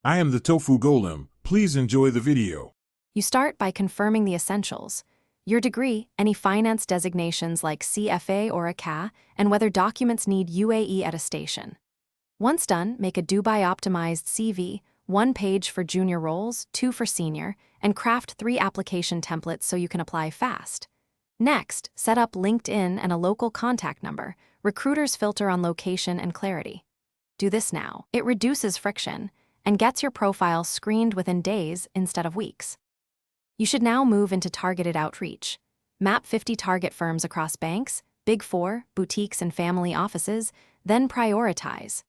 I am the Tofu Golem. Please enjoy the video. You start by confirming the essentials: your degree, any finance designations like CFA or ACA, and whether documents need UAE attestation. Once done, make a Dubai-optimized CV, 1 page for junior roles, 2 for senior, and craft 3 application templates so you can apply fast. Next, set up LinkedIn and a local contact number. Recruiters filter on location and clarity. Do this now. It reduces friction and gets your profile screened within days instead of weeks. You should now move into targeted outreach. Map 50 target firms across banks, Big Four, boutiques, and family offices, then prioritize.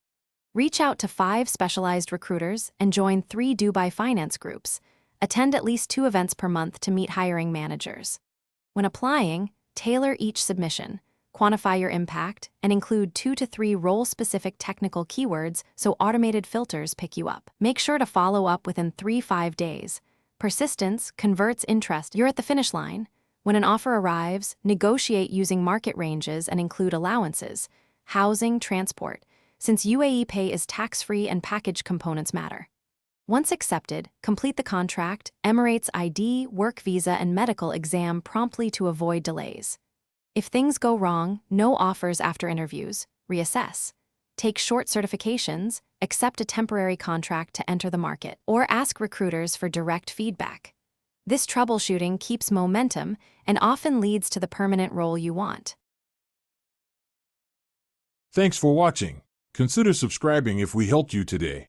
Reach out to 5 specialized recruiters and join 3 Dubai finance groups. Attend at least 2 events per month to meet hiring managers. When applying, tailor each submission, quantify your impact, and include 2 to 3 role-specific technical keywords so automated filters pick you up. Make sure to follow up within 3-5 days. Persistence converts interest. You're at the finish line. When an offer arrives, negotiate using market ranges and include allowances, housing, transport, since UAE pay is tax-free and package components matter. Once accepted, complete the contract, Emirates ID, work visa, and medical exam promptly to avoid delays. If things go wrong, no offers after interviews, reassess. Take short certifications, accept a temporary contract to enter the market, or ask recruiters for direct feedback. This troubleshooting keeps momentum and often leads to the permanent role you want. Thanks for watching. Consider subscribing if we helped you today.